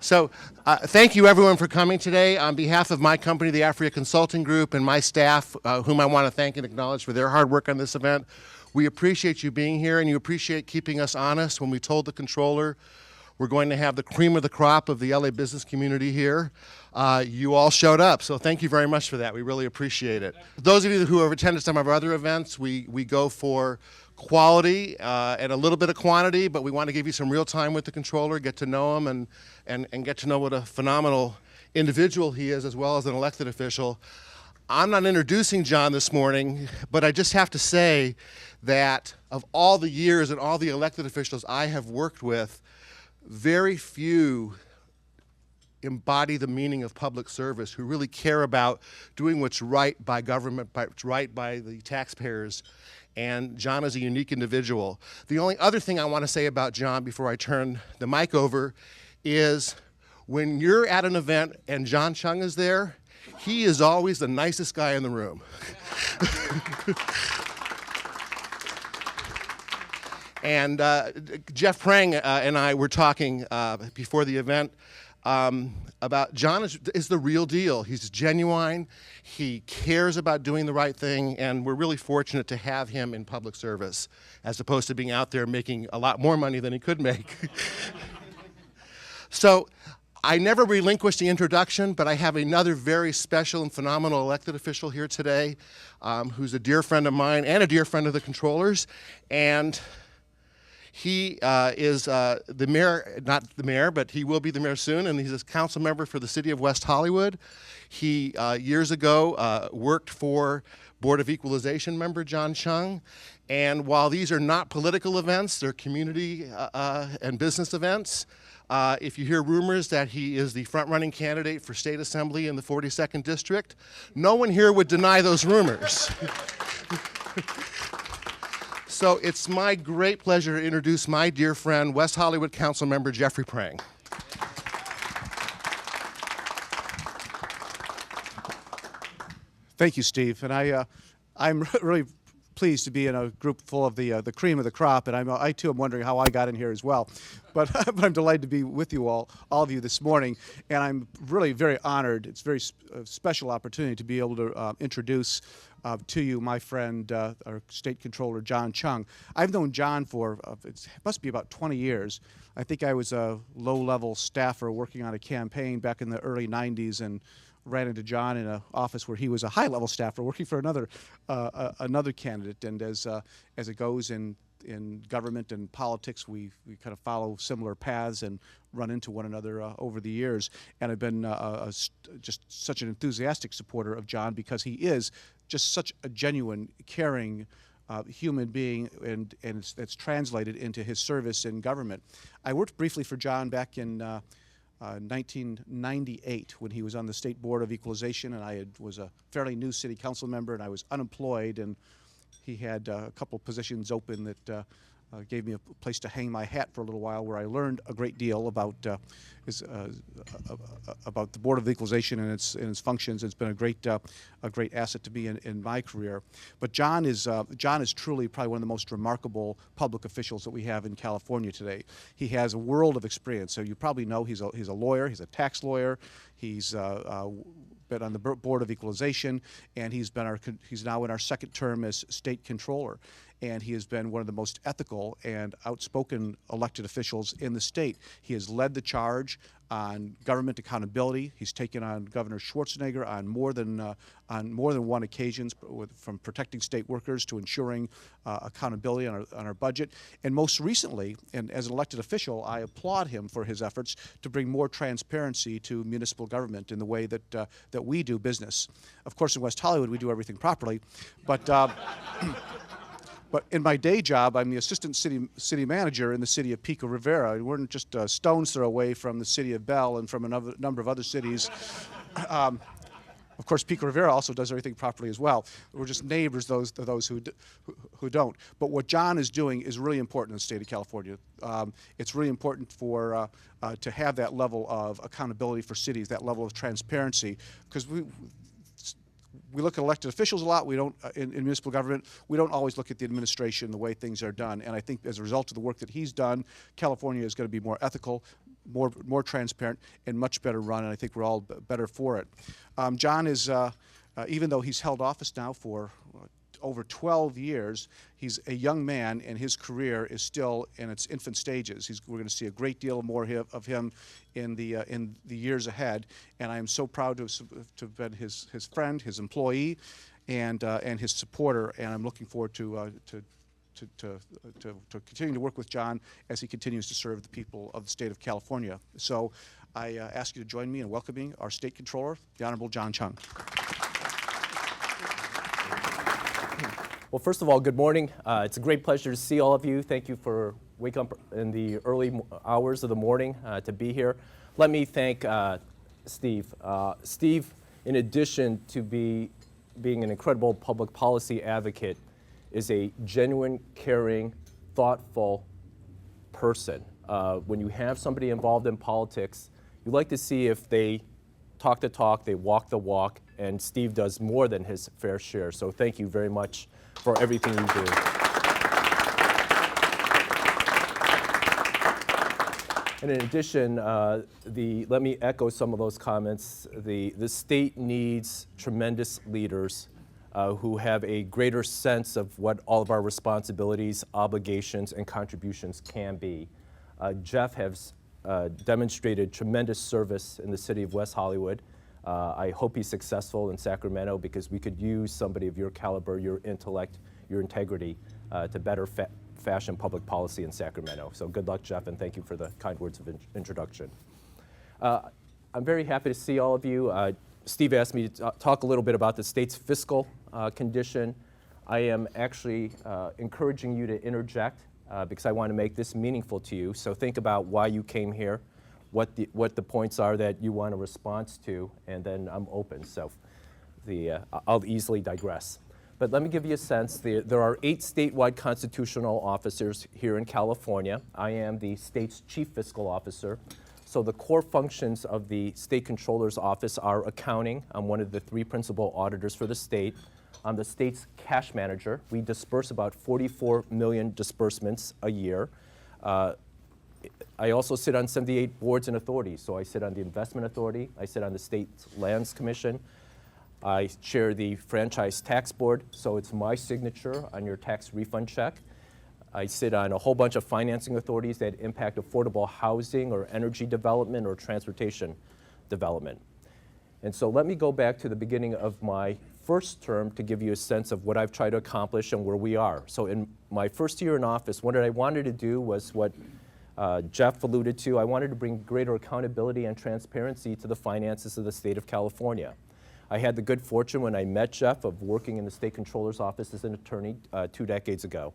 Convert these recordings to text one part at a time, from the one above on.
So thank you everyone for coming today. On behalf of my company, the Afriat Consulting Group, and my staff, whom I want to thank and acknowledge for their hard work on this event, we appreciate you being here, and you appreciate keeping us honest. When we told the controller we're going to have the cream of the crop of the LA business community here, you all showed up. So thank you very much for that. We really appreciate it. Those of you who have attended some of our other events, we go for quality and a little bit of quantity, but we want to give you some real time with the controller, get to know him, and get to know what a phenomenal individual he is, as well as an elected official. I'm not introducing John this morning, but I just have to say that of all the years and all the elected officials I have worked with, very few embody the meaning of public service, who really care about doing what's right by government, what's right by the taxpayers. And John is a unique individual. The only other thing I want to say about John before I turn the mic over is when you're at an event and John Chiang is there, he is always the nicest guy in the room. And Jeff Prang and I were talking before the event about John is the real deal. He's genuine, he cares about doing the right thing, and we're really fortunate to have him in public service as opposed to being out there making a lot more money than he could make. So I never relinquished the introduction, but I have another very special and phenomenal elected official here today who's a dear friend of mine and a dear friend of the controllers. And he is the mayor, not the mayor, but he will be the mayor soon, and he's a council member for the city of West Hollywood. He, years ago, worked for Board of Equalization member John Chiang. And while these are not political events, they're community and business events. If you hear rumors that he is the front-running candidate for state assembly in the 42nd district, no one here would deny those rumors. So it's my great pleasure to introduce my dear friend, West Hollywood Council Member Jeffrey Prang. Thank you, Steve. And I'm really pleased to be in a group full of the cream of the crop, and I too am wondering how I got in here as well. But, but I'm delighted to be with you all of you this morning, and I'm really very honored. It's a very special opportunity to be able to introduce to you my friend, our state controller, John Chiang. I've known John for, it must be about 20 years. I think I was a low-level staffer working on a campaign back in the early 90s, and ran into John in an office where he was a high-level staffer working for another candidate. And as it goes in government and politics, we kind of follow similar paths and run into one another over the years. And I've been just such an enthusiastic supporter of John because he is just such a genuine, caring human being, and it's translated into his service in government. I worked briefly for John back in 1998 when he was on the State Board of Equalization, and I was a fairly new city council member, and I was unemployed, and he had a couple positions open that gave me a place to hang my hat for a little while, where I learned a great deal about about the Board of Equalization and its functions. It's been a great asset to me in my career. But John is truly probably one of the most remarkable public officials that we have in California today. He has a world of experience. So you probably know he's a lawyer. He's a tax lawyer. He's been on the Board of Equalization, and he's now in our second term as state controller. And he has been one of the most ethical and outspoken elected officials in the state. He has led the charge on government accountability. He's taken on Governor Schwarzenegger on more than one occasion, from protecting state workers to ensuring accountability on our budget. And most recently, and as an elected official, I applaud him for his efforts to bring more transparency to municipal government in the way that we do business. Of course, in West Hollywood, we do everything properly, but. But in my day job, I'm the assistant city manager in the city of Pico Rivera. We're just a stone's throw away from the city of Bell and from a number of other cities. Of course, Pico Rivera also does everything properly as well. We're just neighbors, those who don't. But what John is doing is really important in the state of California. It's really important to have that level of accountability for cities, that level of transparency, because we look at elected officials a lot. We don't, in municipal government, we don't always look at the administration, the way things are done. And I think as a result of the work that he's done, California is going to be more ethical, more transparent and much better run, and I think we're all better for it. John is, even though he's held office now for over 12 years, he's a young man, and his career is still in its infant stages. We're going to see a great deal more of him in the years ahead, and I am so proud to have been his friend, his employee, and his supporter, and I'm looking forward to continuing to work with John as he continues to serve the people of the state of California. So I ask you to join me in welcoming our State Controller, the Honorable John Chiang. Well, first of all, good morning. It's a great pleasure to see all of you. Thank you for waking up in the early hours of the morning to be here. Let me thank Steve. Steve, in addition to being an incredible public policy advocate, is a genuine, caring, thoughtful person. When you have somebody involved in politics, you like to see if they talk the talk, they walk the walk, and Steve does more than his fair share. So thank you very much for everything you do. And in addition, let me echo some of those comments. The state needs tremendous leaders who have a greater sense of what all of our responsibilities, obligations, and contributions can be. Jeff has demonstrated tremendous service in the city of West Hollywood. I hope he's successful in Sacramento, because we could use somebody of your caliber, your intellect, your integrity to better fashion public policy in Sacramento. So good luck, Jeff, and thank you for the kind words of introduction. I'm very happy to see all of you. Steve asked me to talk a little bit about the state's fiscal condition. I am actually encouraging you to interject because I want to make this meaningful to you. So think about why you came here, what the points are that you want a response to, and then I'm open. So I'll easily digress. But let me give you a sense. There are 8 statewide constitutional officers here in California. I am the state's chief fiscal officer. So the core functions of the state controller's office are accounting. I'm one of the 3 principal auditors for the state. I'm the state's cash manager. We disperse about 44 million disbursements a year. I also sit on 78 boards and authorities. So I sit on the Investment Authority. I sit on the State Lands Commission. I chair the Franchise Tax Board, so it's my signature on your tax refund check. I sit on a whole bunch of financing authorities that impact affordable housing or energy development or transportation development. And so let me go back to the beginning of my first term to give you a sense of what I've tried to accomplish and where we are. So in my first year in office, what I wanted to do was what Jeff alluded to. I wanted to bring greater accountability and transparency to the finances of the state of California. I had the good fortune when I met Jeff of working in the state controller's office as an attorney 2 decades ago.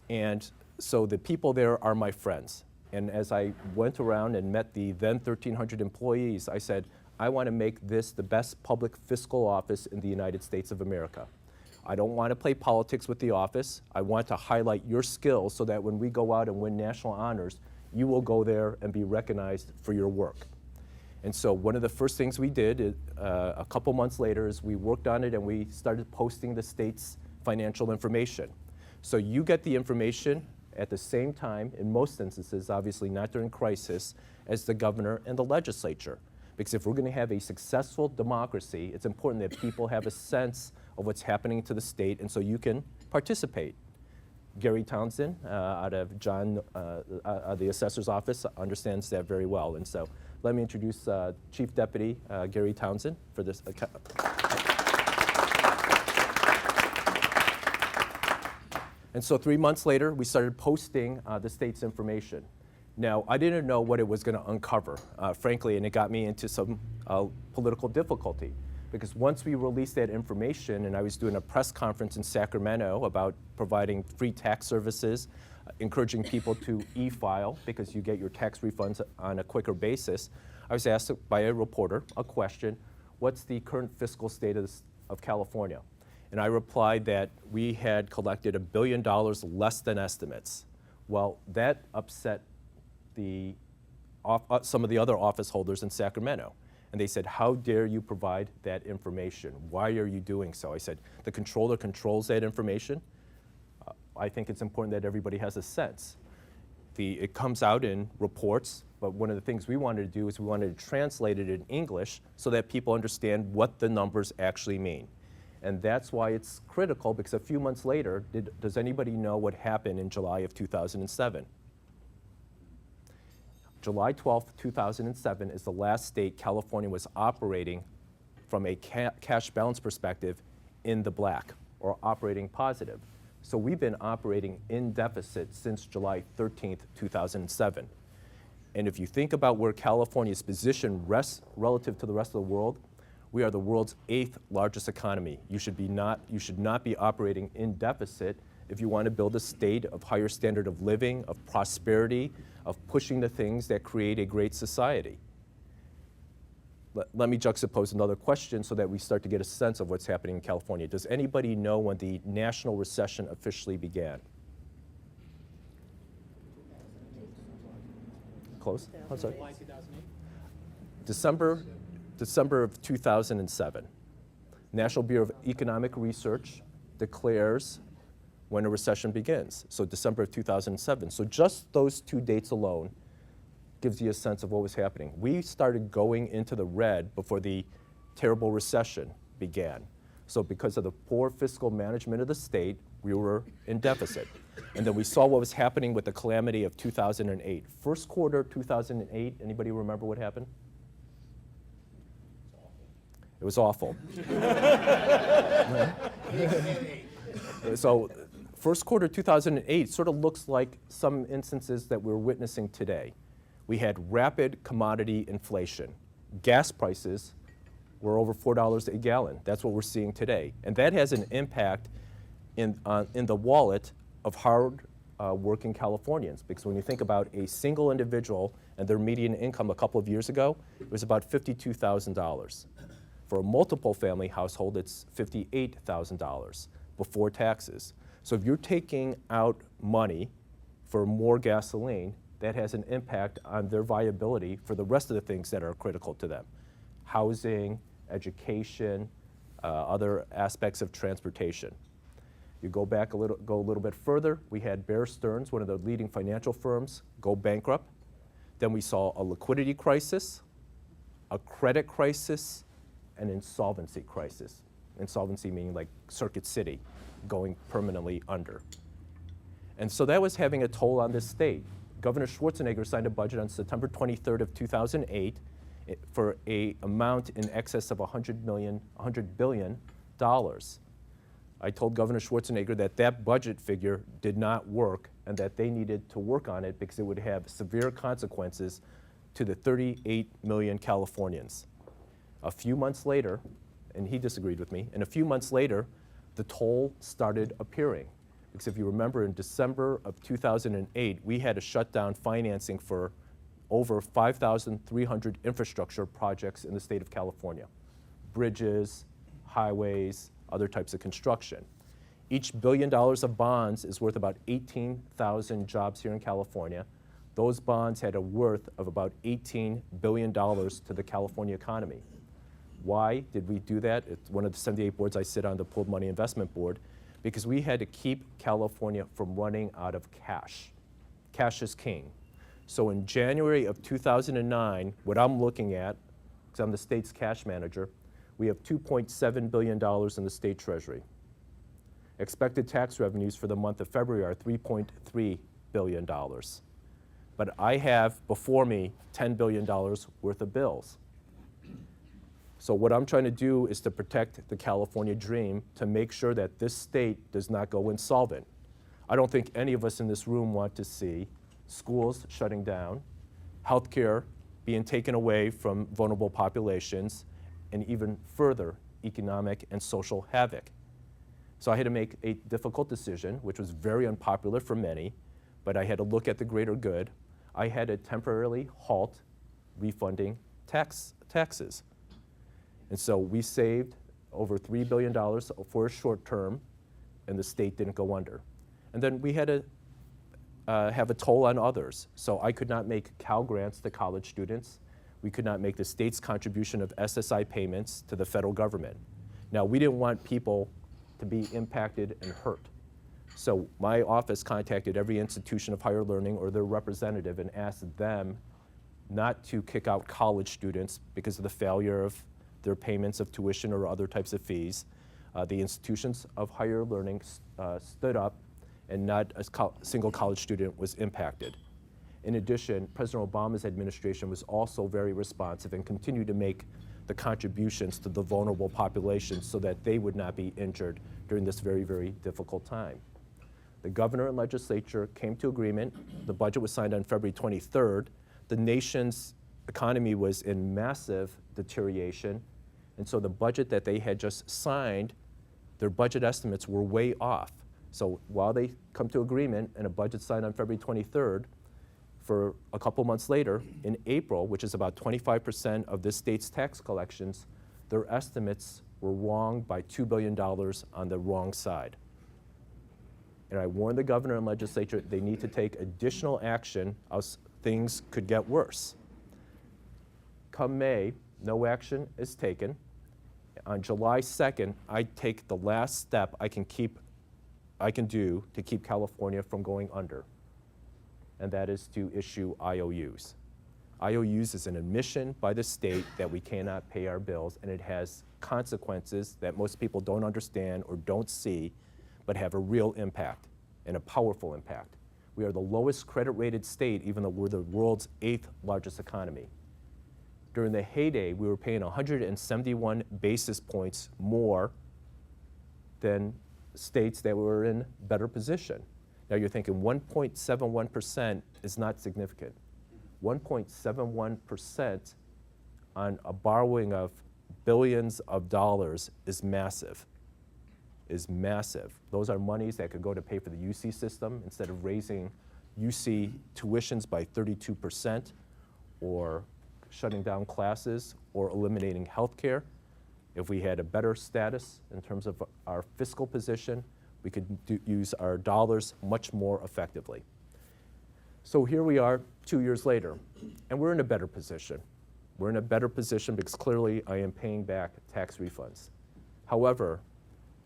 And so the people there are my friends. And as I went around and met the then 1,300 employees, I said, I want to make this the best public fiscal office in the United States of America. I don't want to play politics with the office. I want to highlight your skills so that when we go out and win national honors, you will go there and be recognized for your work. And so one of the first things we did a couple months later is we worked on it and we started posting the state's financial information. So you get the information at the same time, in most instances, obviously not during crisis, as the governor and the legislature. Because if we're going to have a successful democracy, it's important that people have a sense of what's happening to the state, and so you can participate. Gary Townsend out of the assessor's office understands that very well. And so let me introduce Chief Deputy Gary Townsend for this. And so 3 months later, we started posting the state's information. Now, I didn't know what it was going to uncover, frankly, and it got me into some political difficulty. Because once we released that information, and I was doing a press conference in Sacramento about providing free tax services, encouraging people to e-file because you get your tax refunds on a quicker basis, I was asked by a reporter a question, what's the current fiscal state of California? And I replied that we had collected $1 billion less than estimates. Well, that upset some of the other office holders in Sacramento. And they said, how dare you provide that information? Why are you doing so? I said, the controller controls that information. I think it's important that everybody has a sense. It comes out in reports, but one of the things we wanted to do is we wanted to translate it in English so that people understand what the numbers actually mean. And that's why it's critical, because a few months later, does anybody know what happened in July of 2007? July 12th, 2007 is the last state California was operating from a cash balance perspective in the black, or operating positive. So we've been operating in deficit since July 13th, 2007. And if you think about where California's position rests relative to the rest of the world, we are the world's 8th largest economy. You should not be operating in deficit if you want to build a state of higher standard of living, of prosperity, of pushing the things that create a great society. Let me juxtapose another question so that we start to get a sense of what's happening in California. Does anybody know when the national recession officially began? Close? I'm sorry. December of 2007. National Bureau of Economic Research declares when a recession begins. So December of 2007. So just those 2 dates alone gives you a sense of what was happening. We started going into the red before the terrible recession began. So because of the poor fiscal management of the state, we were in deficit. And then we saw what was happening with the calamity of 2008. First quarter 2008, anybody remember what happened? It was awful. So first quarter 2008 sort of looks like some instances that we're witnessing today. We had rapid commodity inflation. Gas prices were over $4 a gallon. That's what we're seeing today. And that has an impact in the wallet of hard working Californians, because when you think about a single individual and their median income a couple of years ago, it was about $52,000. For a multiple family household, it's $58,000 before taxes. So if you're taking out money for more gasoline, that has an impact on their viability for the rest of the things that are critical to them. Housing, education, other aspects of transportation. You go a little bit further, we had Bear Stearns, one of the leading financial firms, go bankrupt. Then we saw a liquidity crisis, a credit crisis, an insolvency crisis. Insolvency meaning like Circuit City, going permanently under. And so that was having a toll on this state. Governor Schwarzenegger signed a budget on September 23rd of 2008 for an amount in excess of $100 billion. I told Governor Schwarzenegger that that budget figure did not work and that they needed to work on it because it would have severe consequences to the 38 million Californians. A few months later, and he disagreed with me, and a few months later, the toll started appearing. Because if you remember, in December of 2008, we had to shut down financing for over 5,300 infrastructure projects in the state of California. Bridges, highways, other types of construction. Each $1 billion of bonds is worth about 18,000 jobs here in California. Those bonds had a worth of about $18 billion to the California economy. Why did we do that? It's one of the 78 boards I sit on, the Pooled Money Investment Board, because we had to keep California from running out of cash. Cash is king. So in January of 2009, what I'm looking at, because I'm the state's cash manager, we have $2.7 billion in the state treasury. Expected tax revenues for the month of February are $3.3 billion. But I have before me $10 billion worth of bills. So what I'm trying to do is to protect the California dream, to make sure that this state does not go insolvent. I don't think any of us in this room want to see schools shutting down, healthcare being taken away from vulnerable populations, and even further economic and social havoc. So I had to make a difficult decision, which was very unpopular for many, but I had to look at the greater good. I had to temporarily halt refunding taxes. And so we saved over $3 billion for a short term, and the state didn't go under. And then we had to have a toll on others. So I could not make Cal grants to college students. We could not make the state's contribution of SSI payments to the federal government. Now, we didn't want people to be impacted and hurt. So my office contacted every institution of higher learning or their representative and asked them not to kick out college students because of the failure of their payments of tuition or other types of fees. The institutions of higher learning stood up, and not a single college student was impacted. In addition, President Obama's administration was also very responsive and continued to make the contributions to the vulnerable populations so that they would not be injured during this very, very difficult time. The governor and legislature came to agreement. The budget was signed on February 23rd. The nation's economy was in massive deterioration, and so the budget that they had just signed, their budget estimates were way off. So while they come to agreement and a budget signed on February 23rd, for a couple months later, in April, which is about 25% of this state's tax collections, their estimates were wrong by $2 billion on the wrong side. And I warned the governor and legislature they need to take additional action else things could get worse. Come May, no action is taken. On July 2nd, I take the last step I can do to keep California from going under, and that is to issue IOUs. IOUs is an admission by the state that we cannot pay our bills, and it has consequences that most people don't understand or don't see, but have a real impact and a powerful impact. We are the lowest credit-rated state, even though we're the world's 8th largest economy. During the heyday, we were paying 171 basis points more than states that were in better position. Now you're thinking 1.71% is not significant. 1.71% on a borrowing of billions of dollars is massive. Those are monies that could go to pay for the UC system instead of raising UC tuitions by 32% or shutting down classes or eliminating health care. If we had a better status in terms of our fiscal position, we could use our dollars much more effectively. So here we are 2 years later, and we're in a better position. We're in a better position because clearly I am paying back tax refunds. However,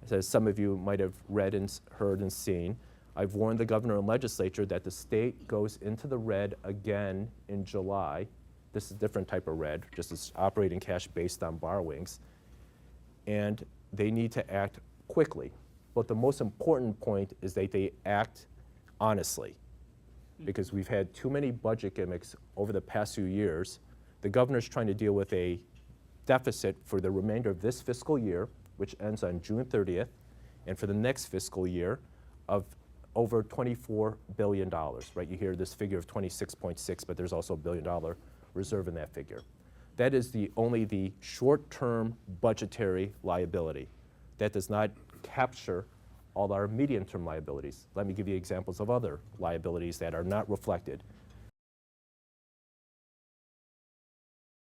as some of you might have read and heard and seen, I've warned the governor and legislature that the state goes into the red again in July. This is a different type of red, just as operating cash based on borrowings. And they need to act quickly. But the most important point is that they act honestly, because we've had too many budget gimmicks over the past few years. The governor's trying to deal with a deficit for the remainder of this fiscal year, which ends on June 30th, and for the next fiscal year of over $24 billion, right? You hear this figure of 26.6, but there's also $1 billion reserve in that figure. That is only the short-term budgetary liability. That does not capture all our medium-term liabilities. Let me give you examples of other liabilities that are not reflected.